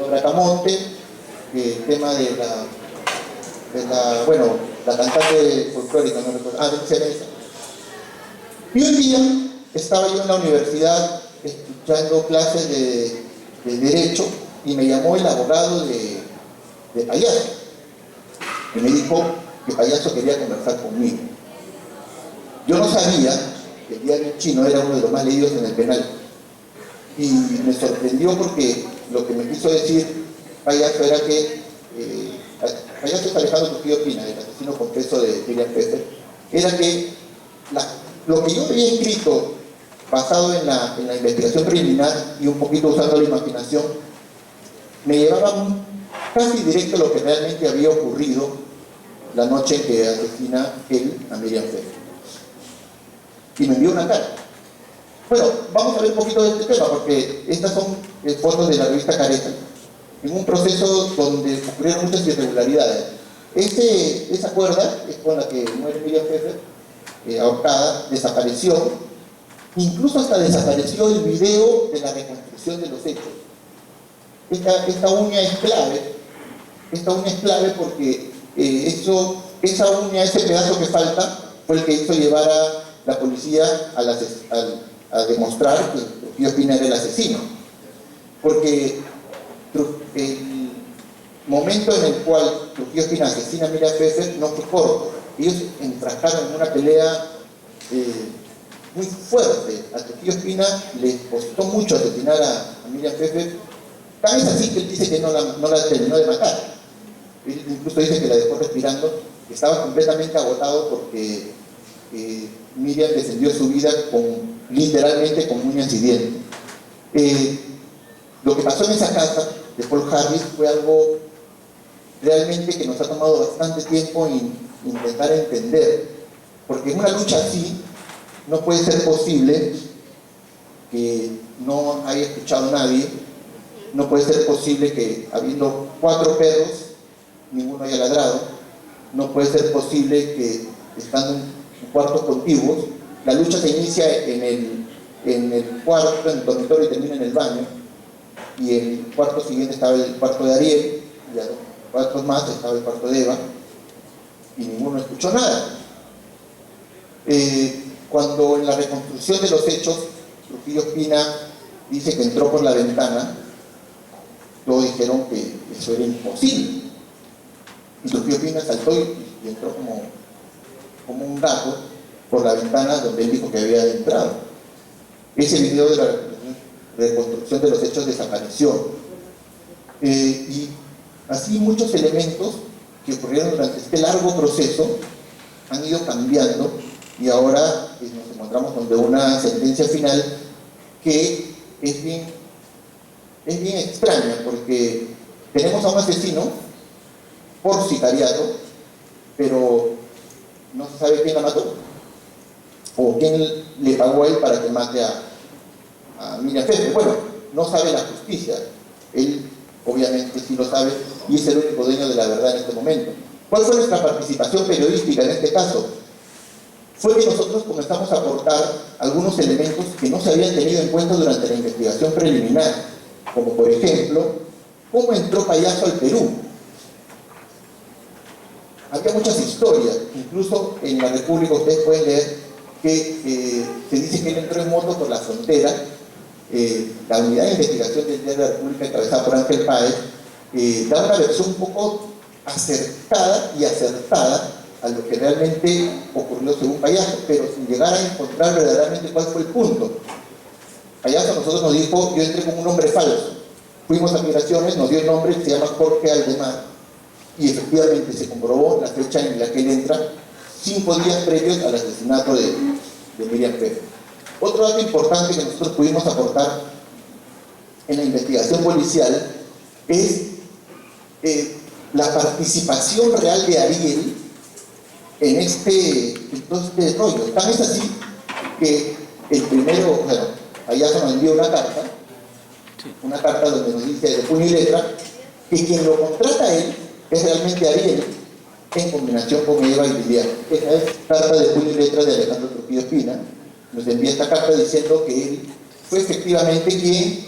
[SPEAKER 2] Bracamonte, el tema de la cantante folclórica, no recuerdo, de Cereza. Y un día estaba yo en la universidad escuchando clases de Derecho y me llamó el abogado de Payaso, que me dijo que Payaso quería conversar conmigo. Yo no sabía que el diario chino era uno de los más leídos en el penal. Y me sorprendió porque lo que me quiso decir Payaso era que Payaso es Alejandro Trujillo Pina, el asesino confeso de Miriam Pfeffer, era que lo que yo había escrito basado en la investigación preliminar y un poquito usando la imaginación, me llevaba casi directo a lo que realmente había ocurrido la noche en que asesina él a Miriam Pfeffer. Y me envió una carta. Bueno, vamos a ver un poquito de este tema, porque estas son fotos de la revista Careta, en un proceso donde ocurrieron muchas irregularidades. Esa cuerda es con la que muere Miriam Pfeffer, ahorcada, desapareció, incluso hasta desapareció el video de la reconstrucción de los hechos. Esta uña es clave porque esa uña, ese pedazo que falta, fue el que hizo llevar a la policía a demostrar que Trujillo Pina era el asesino. Porque el momento en el cual Trujillo Pina asesina a Miriam Pfeffer no fue corto. Ellos enfrascaron en una pelea muy fuerte. A Trujillo Pina le costó mucho asesinar a Miriam Pfeffer. Tan es así que él dice que no la terminó de matar. Él incluso dice que la dejó respirando, que estaba completamente agotado porque Miriam defendió su vida literalmente con uñas y dientes. Lo que pasó en esa casa de Paul Harris fue algo realmente que nos ha tomado bastante tiempo intentar entender, porque en una lucha así no puede ser posible que no haya escuchado a nadie, no puede ser posible que habiendo 4 perros ninguno haya ladrado, no puede ser posible que estando en cuartos contiguos, la lucha se inicia en el cuarto, en el dormitorio, y termina en el baño, y en el cuarto siguiente estaba el cuarto de Ariel, y a 2 cuartos más estaba el cuarto de Eva, y ninguno escuchó nada. Cuando en la reconstrucción de los hechos Trujillo Pina dice que entró por la ventana, todos dijeron que eso era imposible, y Trujillo Pina saltó y entró como un gato por la ventana donde él dijo que había entrado. Ese video de la reconstrucción de los hechos desapareció. Y así muchos elementos que ocurrieron durante este largo proceso han ido cambiando, y ahora nos encontramos ante una sentencia final que es bien extraña, porque tenemos a un asesino por sicariato, pero no se sabe quién la mató o quién le pagó a él para que mate a Miriam Pfeffer. Bueno, no sabe la justicia, él obviamente sí lo sabe y es el único dueño de la verdad en este momento. ¿Cuál fue nuestra participación periodística en este caso? Fue que nosotros comenzamos a aportar algunos elementos que no se habían tenido en cuenta durante la investigación preliminar, como por ejemplo, ¿cómo entró Payaso al Perú? Había muchas historias, incluso en la República ustedes pueden leer que se dice que él entró en moto por la frontera. La unidad de investigación del diario de la República, encabezada por Ángel Páez, da una versión un poco acertada a lo que realmente ocurrió según Payaso, pero sin llegar a encontrar verdaderamente cuál fue el punto. Payaso a nosotros nos dijo: yo entré con un nombre falso. Fuimos a migraciones, nos dio el nombre, se llama Jorge Aldemar, y efectivamente se comprobó la fecha en la que él entra 5 días previos al asesinato de Miriam Pfeffer. Otro dato importante que nosotros pudimos aportar en la investigación policial es la participación real de Ariel en todo este rollo. Tan es así que el primero, bueno, Payaso nos envió una carta donde nos dice de puño y letra que quien lo contrata a él es realmente Ariel, en combinación con Eva y Liliana. Esa es carta de puño y letra de Alejandro Trujillo Pina. Nos envía esta carta diciendo que él fue efectivamente quien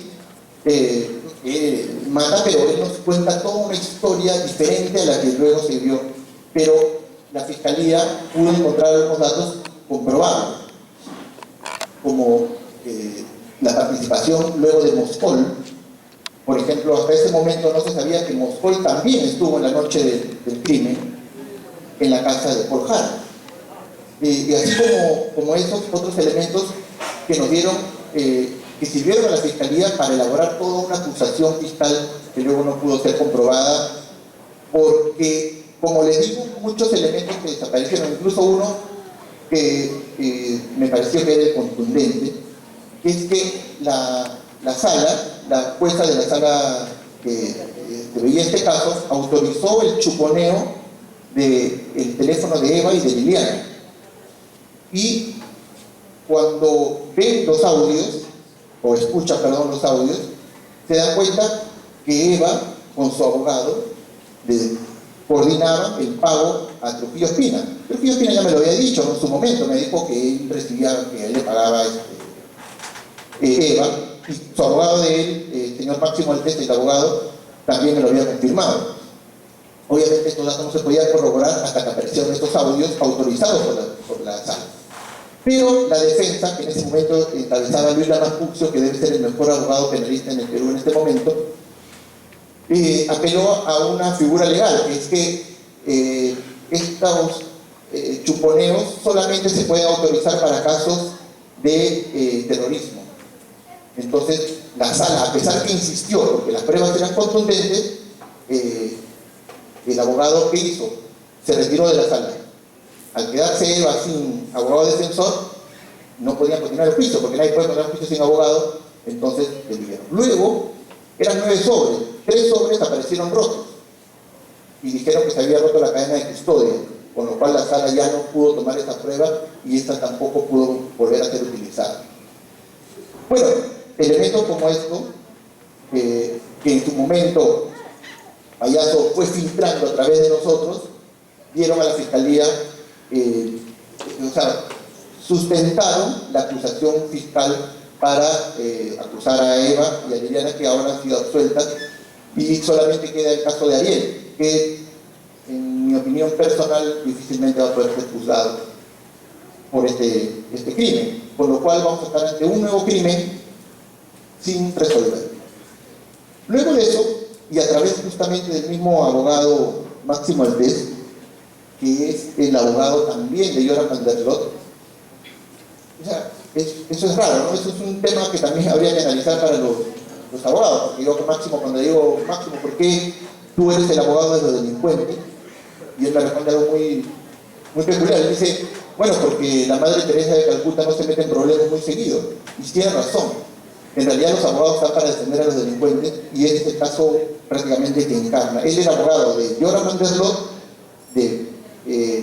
[SPEAKER 2] mata, pero él nos cuenta toda una historia diferente a la que luego se vio. Pero la Fiscalía pudo encontrar algunos datos comprobados, como la participación luego de Moscol. Por ejemplo, hasta ese momento no se sabía que Moscol también estuvo en la noche del crimen en la casa de Paul Harris. Y así como esos otros elementos que nos dieron, que sirvieron a la Fiscalía para elaborar toda una acusación fiscal que luego no pudo ser comprobada, porque, como les digo, muchos elementos que desaparecieron, incluso uno que me pareció que era el contundente, es que la sala, la jueza de la sala que veía este caso, autorizó el chuponeo del teléfono de Eva y de Liliana. Y cuando ven los audios, o escuchan, perdón, los audios, se dan cuenta que Eva, con su abogado, coordinaba el pago a Trujillo Espina. Trujillo Espina ya me lo había dicho en su momento, me dijo que él recibía, que él le pagaba Eva, y su abogado de él, el señor Máximo Alteste, el abogado, también me lo había confirmado. Obviamente estos datos no se podían corroborar hasta que aparecieron estos audios autorizados por la sala. Pero la defensa, que en ese momento encabezaba Luis Lamas Puccio, que debe ser el mejor abogado penalista en el Perú en este momento, apeló a una figura legal, que es que estos chuponeos solamente se pueden autorizar para casos de terrorismo. Entonces, la sala, a pesar que insistió, porque las pruebas eran contundentes, el abogado que hizo se retiró de la sala. Al quedarse Eva sin abogado defensor, no podía continuar el juicio, porque nadie puede continuar el juicio sin abogado, entonces le dijeron. Luego, eran 9 sobres, 3 sobres aparecieron rotos, y dijeron que se había roto la cadena de custodia, con lo cual la sala ya no pudo tomar esta prueba, y esta tampoco pudo volver a ser utilizada. Bueno, elementos como esto, que en su momento Payaso fue filtrando a través de nosotros, dieron a la Fiscalía, sustentaron la acusación fiscal para acusar a Eva y a Liliana, que ahora han sido absueltas, y solamente queda el caso de Ariel, que en mi opinión personal difícilmente va a poder ser juzgado por este crimen, con lo cual vamos a estar ante un nuevo crimen sin resolver. Luego de eso, y a través justamente del mismo abogado Máximo Alteste, que es el abogado también de Yoram van der Sloot, o sea, eso es raro, ¿no? Eso es un tema que también habría que analizar para los abogados, porque yo Máximo, cuando digo, Máximo, ¿por qué tú eres el abogado de los delincuentes? Y él me responde algo muy, muy peculiar. Él dice, bueno, porque la Madre Teresa de Calcuta no se mete en problemas muy seguido. Y tiene razón. En realidad los abogados están para defender a los delincuentes, y este es el caso prácticamente que encarna. Él es abogado de Yoram van der Sloot, de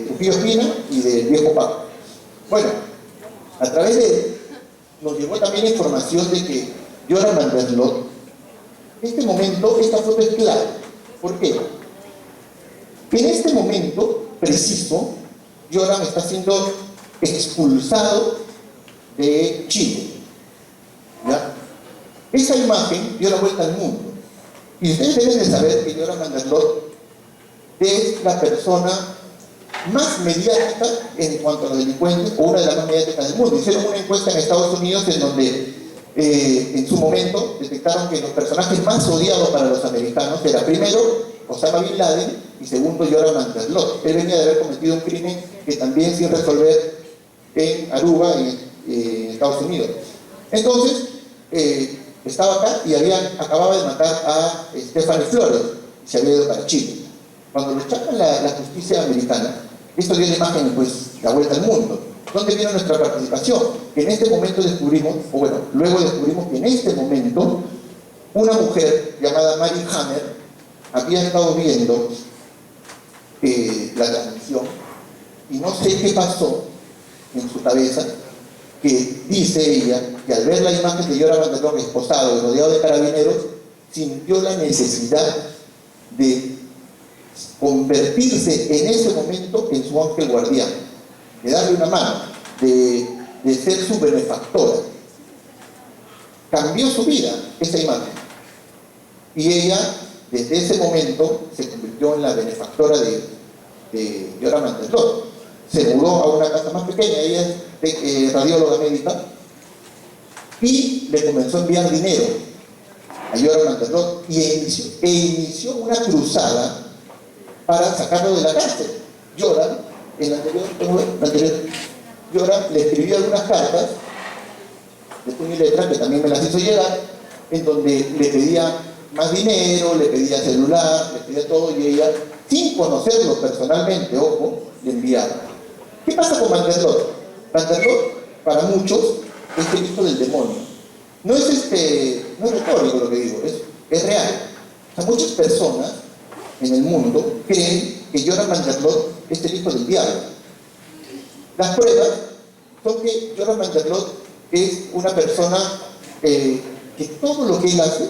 [SPEAKER 2] Trujillo Espina y del viejo Paco. Bueno, a través de él nos llegó también información de que Yoram van der Sloot, en este momento, esta foto es clave. ¿Por qué? En este momento preciso, Yoram está siendo expulsado de Chile. ¿Ya? Esa imagen dio la vuelta al mundo. Y ustedes deben de saber que Yoram van der Sloot es la persona más mediática en cuanto a los delincuentes, o una de las más mediáticas del mundo. Hicieron una encuesta en Estados Unidos en donde en su momento detectaron que los personajes más odiados para los americanos era primero Osama Bin Laden y segundo Yoram van der Sloot. Él venía de haber cometido un crimen que también sin resolver en Aruba, en Estados Unidos. Entonces, estaba acá y acababa de matar a Stephanie Flores, y se había ido para Chile. Cuando lo chacan la justicia americana, esto dio la imagen, pues, la vuelta al mundo. ¿Dónde vino nuestra participación? Que en este momento descubrimos, o bueno, luego descubrimos que en este momento una mujer llamada Mary Hammer había estado viendo la transmisión, y no sé qué pasó en su cabeza, que dice ella que al ver la imagen de Yoram van der Sloot esposado y rodeado de carabineros, sintió la necesidad de convertirse en ese momento en su ángel guardián, de darle una mano, de ser su benefactora. Cambió su vida esa imagen, y ella desde ese momento se convirtió en la benefactora de Yoram van der Sloot. Se mudó a una casa más pequeña, ella es radióloga médica, y le comenzó a enviar dinero a Yoram van der Sloot, e inició una cruzada para sacarlo de la cárcel. Yoram, en la anterior, Yoram le escribió algunas cartas de puño y letra, que también me las hizo llegar, en donde le pedía más dinero, le pedía celular, le pedía todo, y ella, sin conocerlo personalmente, ojo, le enviaba. ¿Qué pasa con Van der Loot? Van der Loot, para muchos, es el hijo del demonio. No es retórico lo que digo, es real. O sea, muchas personas en el mundo creen que Yoram Van der Loot es el hijo del diablo. Las pruebas son que Yoram Van der Loot es una persona que todo lo que él hace,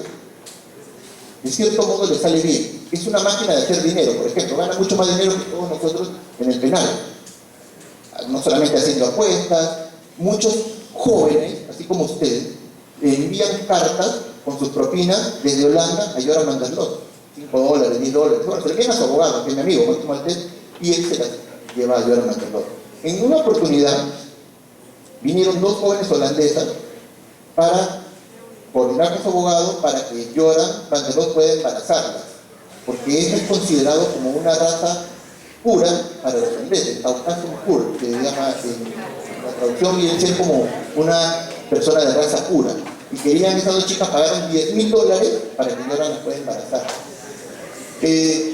[SPEAKER 2] de cierto modo le sale bien. Es una máquina de hacer dinero, por ejemplo, gana mucho más dinero que todos nosotros en el penal. No solamente haciendo apuestas, muchos jóvenes, así como ustedes, envían cartas con sus propinas desde Holanda a Yoram Van der Loot. $5, $10. Bueno, se le queda a su abogado, que es mi amigo, Máximo Maltés, y él se las lleva a Yoram Van der Loot. En una oportunidad, vinieron 2 jóvenes holandesas para coordinar con su abogado para que Yoram Van der Loot pueda embarazarlas, porque él es considerado como una raza pura para los holandeses, Caucasian Pur, que se llama en la traducción, viene a ser como una persona de raza pura. Y querían, esas 2 chicas pagaron $10.000 para que Yoram las pueda embarazar.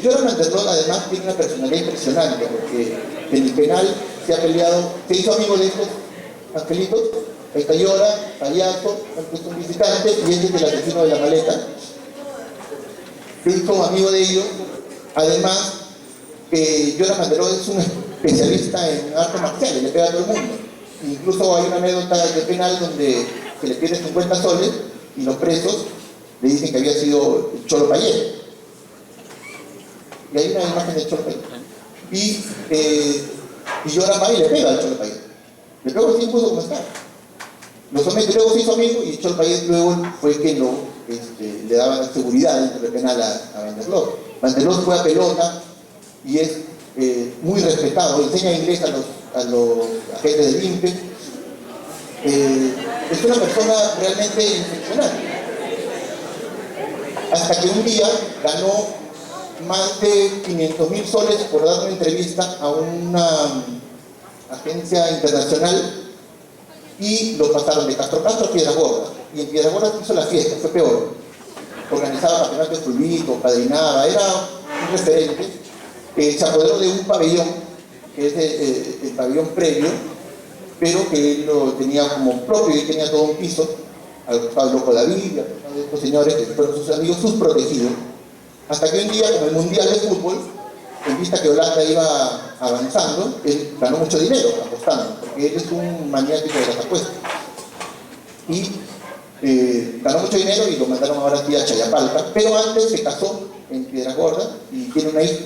[SPEAKER 2] Yoram Van der Loot además tiene una personalidad impresionante, porque en el penal se ha peleado, se hizo amigo de estos angelitos. Ahí está Yoram, payaso, un visitante, y este es el asesino de la maleta. Se hizo amigo de ellos. Además, Yoram Van der Loot es un especialista en artes marciales, le pega a todo el mundo. Incluso hay una anécdota de penal donde se le pierde 50 soles y los presos le dicen que había sido el Cholo Payet. Y hay una imagen del Cholo Payet. Y Yoram va y le pega al Cholo Payet. Le pega así, puso como está. Lo somete, luego se hizo amigo, y Cholo Payet luego fue que le daba seguridad dentro del penal a Van der Loot. Van der Loot juega pelota y es muy respetado, enseña inglés a los agentes del INPE. Es una persona realmente excepcional. Hasta que un día ganó más de 500.000 soles por dar una entrevista a una agencia internacional, y lo pasaron de Castro Castro a Piedras Gordas. Y en Piedras Gordas hizo la fiesta, fue peor. Organizaba campeonatos de fulbito, padrinaba, era un referente. Se apoderó de un pabellón, que es el pabellón previo, pero que él lo tenía como propio, y tenía todo un piso, al Pablo Codaví, a estos señores que fueron sus amigos, sus protegidos. Hasta que un día, como el Mundial de Fútbol, en vista que Holanda iba avanzando, él ganó mucho dinero apostando, porque él es un maniático de las apuestas. Y ganó mucho dinero y lo mandaron ahora aquí a Chayapalca, pero antes se casó en Piedras Gordas y tiene una hija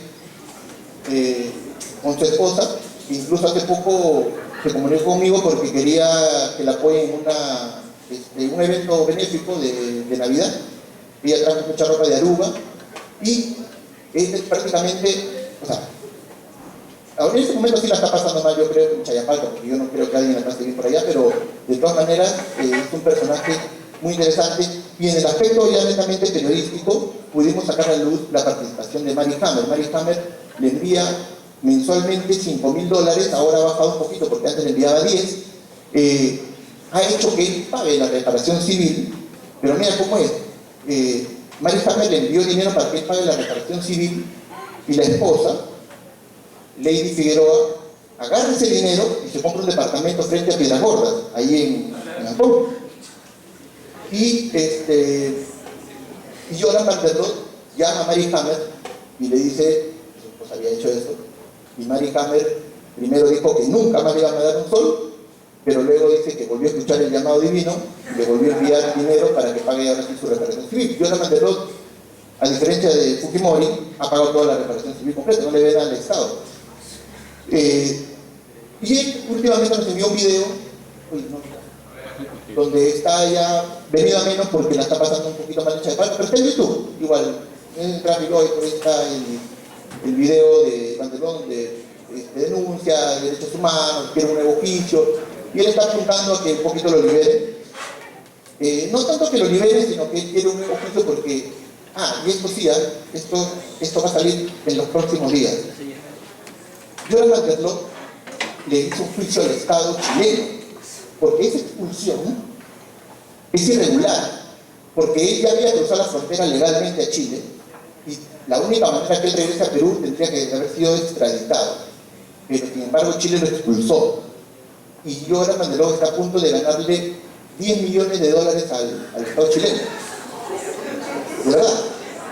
[SPEAKER 2] con su esposa. Incluso hace poco se comunicó conmigo porque quería que la apoye en un evento benéfico de Navidad. Ella trajo mucha ropa de Aruba y es prácticamente, o sea, ahora en este momento sí la está pasando mal, yo creo, en Chayapalca, porque yo no creo que alguien la pase bien por allá, pero de todas maneras es un personaje muy interesante. Y en el aspecto ya netamente periodístico pudimos sacar a la luz la participación de Mary Hammer. Mary Hammer le envía mensualmente $5.000, ahora ha bajado un poquito porque antes le enviaba 10. Ha hecho que él pague la reparación civil, pero mira cómo es. Mary Hammer le envió dinero para que él pague la reparación civil, y la esposa, Lady Figueroa, agarra ese dinero y se compra un departamento frente a Piedras Gordas, ahí en Ancón. Y Yoram Van der Loot llama a Mary Hammer y le dice, su esposa había hecho eso, y Mary Hammer primero dijo que nunca más le iban a dar un sol, pero luego dice que volvió a escuchar el llamado divino y le volvió a enviar dinero para que pague ahora sí su reparación civil. Yoram Van der Loot, a diferencia de Fujimori, ha pagado toda la reparación civil completa, no le ven al Estado. Y él últimamente nos envió un video donde está ya venido a menos porque la está pasando un poquito mal hecha de palma, pero está en YouTube, igual, en el tráfico hoy, por ahí está el video de Van der Loot donde denuncia derechos humanos, quiere un nuevo juicio, y él está apuntando a que un poquito lo liberen. No tanto que lo liberen, sino que él quiere un nuevo juicio porque, y esto sí, esto va a salir en los próximos días. Yoram Van der Loot le hizo un juicio al Estado chileno, porque esa expulsión es irregular, porque él ya había cruzado la frontera legalmente a Chile, y la única manera que él regrese a Perú tendría que haber sido extraditado, pero sin embargo Chile lo expulsó, y Joran Mandeló está a punto de ganarle $10 millones al Estado chileno. De verdad.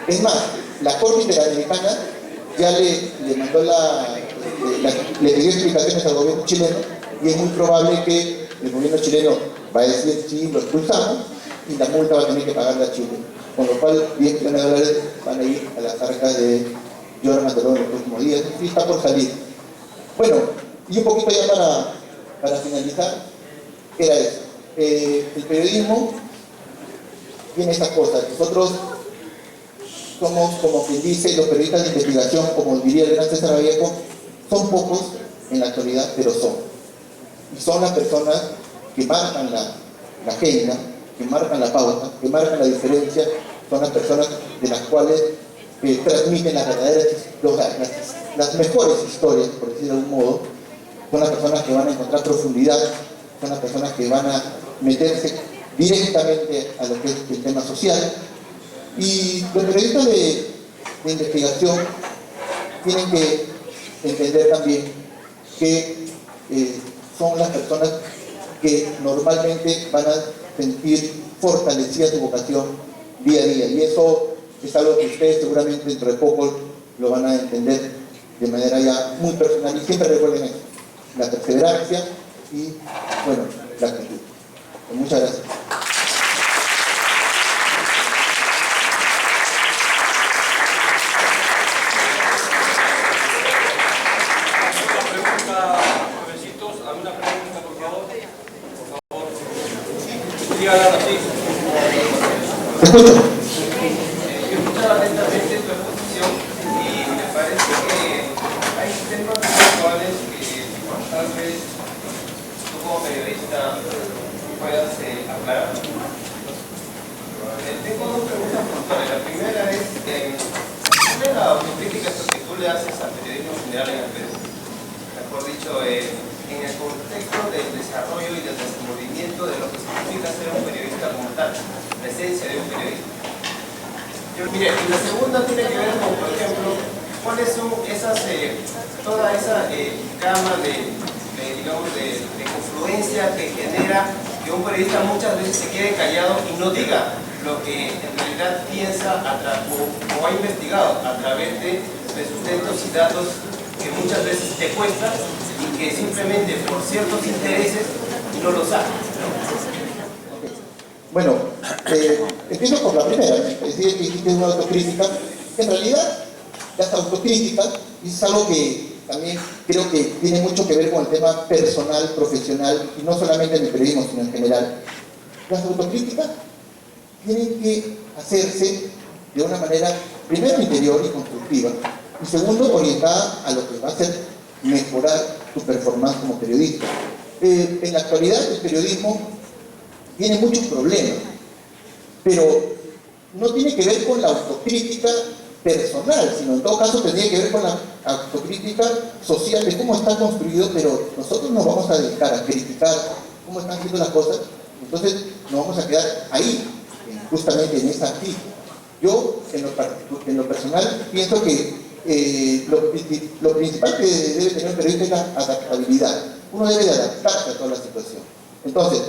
[SPEAKER 2] Es más, la Corte Interamericana ya le mandó le pidió explicaciones al gobierno chileno, y es muy probable que el gobierno chileno va a decir sí, lo expulsamos, y la multa va a tener que pagarla a Chile. Con lo cual, $10 millones van a ir a las arcas de Joran Mandeló en los próximos días. Sí, está por salir. Bueno, y un poquito ya para finalizar, era eso. El periodismo tiene estas cosas. Nosotros somos, como quien dice, los periodistas de investigación, como diría el gran César Vallejo, son pocos en la actualidad, pero son. Y son las personas que marcan la agenda, que marcan la pauta, que marcan la diferencia, son las personas de las cuales transmiten las verdaderas, las mejores historias, por decirlo de algún modo. Son las personas que van a encontrar profundidad, son las personas que van a meterse directamente a lo que es el tema social. Y los periodistas de investigación tienen que entender también que son las personas que normalmente van a sentir fortalecida su vocación día a día, y eso es algo que ustedes seguramente dentro de poco lo van a entender de manera ya muy personal, y siempre recuerden eso, la perseverancia y, bueno, la actitud. Muchas gracias.
[SPEAKER 3] Yo escuchaba atentamente tu exposición y me parece que hay temas puntuales que tal vez tú como periodista puedas aclarar. Tengo dos preguntas puntuales. La primera es, ¿cuál es la autocrítica que tú le haces al periodismo general en el Perú? Mejor dicho, en el contexto del desarrollo y del desenvolvimiento de lo que significa ser un periodista como tal, la esencia de un periodista. Mire, y la segunda tiene que ver con, por ejemplo, cuáles son toda esa gama de confluencia que genera que un periodista muchas veces se quede callado y no diga lo que en realidad piensa o ha investigado a través de sustentos y datos que muchas veces te cuestan y que simplemente por ciertos intereses no lo saben.
[SPEAKER 2] Bueno, empiezo por la primera, es decir, que hiciste una autocrítica. En realidad, las autocríticas es algo que también creo que tiene mucho que ver con el tema personal, profesional, y no solamente en el periodismo, sino en general. Las autocríticas tienen que hacerse de una manera, primero, interior y constructiva, y segundo, orientada a lo que va a hacer mejorar tu performance como periodista. En la actualidad, el periodismo tiene muchos problemas, pero no tiene que ver con la autocrítica personal, sino en todo caso tendría que ver con la autocrítica social de cómo está construido, pero nosotros nos vamos a dedicar a criticar cómo están haciendo las cosas, entonces nos vamos a quedar ahí, justamente en esa actitud. Yo, en lo personal, pienso que lo principal que debe tener un periodista es la adaptabilidad. Uno debe de adaptarse a toda la situación. Entonces,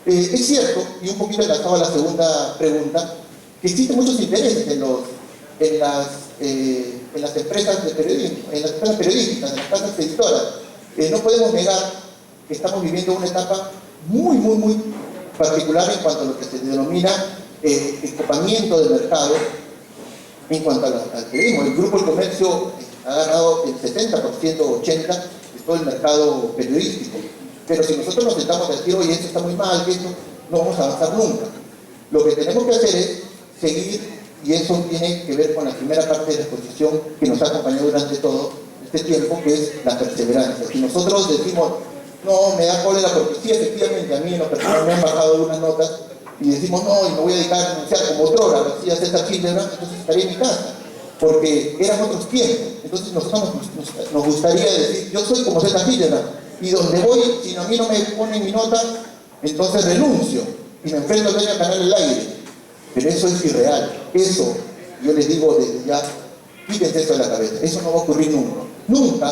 [SPEAKER 2] es cierto, y un poquito enlazado a la segunda pregunta, que existen muchos intereses en las empresas de periodismo, en las empresas periodísticas, en las casas editoras. No podemos negar que estamos viviendo una etapa muy, muy, muy particular en cuanto a lo que se denomina escopamiento del mercado en cuanto al periodismo. El Grupo El Comercio ha ganado el 70% o 80% de todo el mercado periodístico. Pero si nosotros nos sentamos a decir, oye, esto está muy mal, que esto, no vamos a avanzar nunca. Lo que tenemos que hacer es seguir, y eso tiene que ver con la primera parte de la exposición que nos ha acompañado durante todo este tiempo, que es la perseverancia. Si nosotros decimos, no, me da cólera porque sí, efectivamente, a mí en lo personal me han bajado unas notas, y decimos, no, y me voy a dedicar a denunciar como otrora, lo hacía César Hildebrand, entonces estaría en mi casa, porque eran otros tiempos. Entonces nosotros nos gustaría decir, yo soy como César Hildebrand, Y donde voy, si a mí no me ponen mi nota, entonces renuncio y me enfrento al dueño del canal del aire. Pero eso es irreal. Eso, yo les digo desde ya, quítense esto de la cabeza. Eso no va a ocurrir nunca. Nunca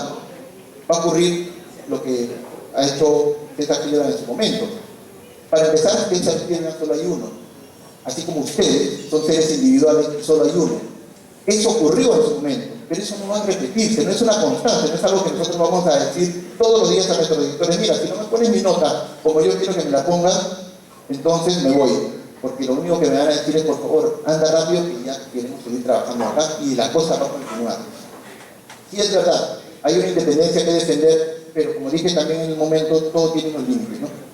[SPEAKER 2] va a ocurrir lo que ha hecho César Saavedra en su momento. Para empezar, César Saavedra solo hay uno. Así como ustedes son seres individuales y solo hay uno. Eso ocurrió en su momento, pero eso no va a repetirse, no es una constante, no es algo que nosotros vamos a decir todos los días a nuestros editores: mira, si no me pones mi nota como yo quiero que me la pongan, entonces me voy. Porque lo único que me van a decir es: por favor, anda rápido, que ya queremos seguir trabajando acá y la cosa va a continuar. Sí, es verdad, hay una independencia que defender, pero como dije también en el momento, todo tiene unos límites, ¿no?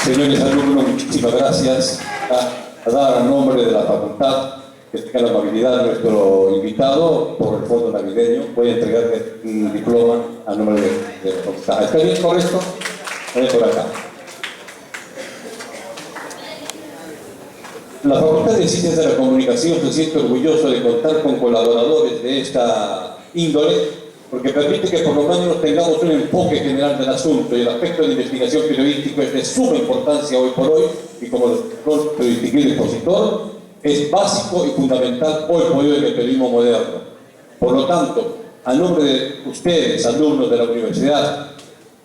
[SPEAKER 1] Señores alumnos, muchísimas gracias. A dar a nombre de la facultad, que tenga la amabilidad de nuestro invitado por el fondo navideño, voy a entregarle un diploma a nombre de la facultad. ¿Está bien correcto? Ven por acá. La Facultad de Ciencias de la Comunicación se siente orgulloso de contar con colaboradores de esta índole, porque permite que por lo menos tengamos un enfoque general del asunto, y el aspecto de investigación periodística es de suma importancia hoy por hoy, y como lo distinguido expositor, es básico y fundamental hoy por hoy en el periodismo moderno. Por lo tanto, a nombre de ustedes, alumnos de la Universidad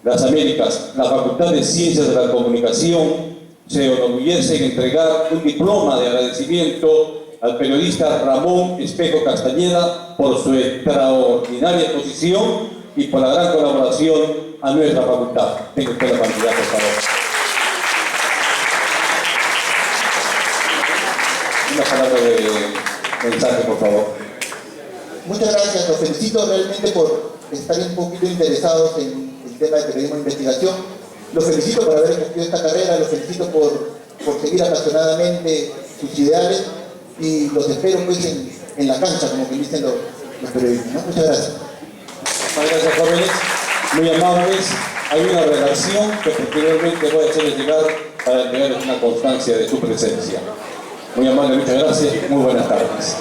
[SPEAKER 1] de las Américas, la Facultad de Ciencias de la Comunicación se enorgullece en entregar un diploma de agradecimiento al periodista Ramón Espejo Castañeda por su extraordinaria exposición y por la gran colaboración a nuestra facultad. Tengo usted la cantidad, por favor. Una palabra de mensaje, por favor.
[SPEAKER 2] Muchas gracias, los felicito realmente por estar un poquito interesados en el tema de periodismo de investigación. Los felicito por haber escogido esta carrera, los felicito por seguir apasionadamente sus ideales, y los espero pues en la cancha, como que dicen los periodistas, ¿no? Muchas gracias.
[SPEAKER 1] Muchas gracias, jóvenes, muy amables. Hay una redacción que posteriormente voy a hacerles llegar para entregarles una constancia de su presencia. Muy amable, muchas gracias, muy buenas tardes.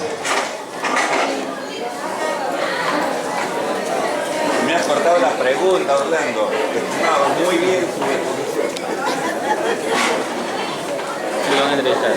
[SPEAKER 4] Me has cortado la pregunta, Orlando. Estimado, muy bien su exposición.
[SPEAKER 5] Sí, van a entrevistar.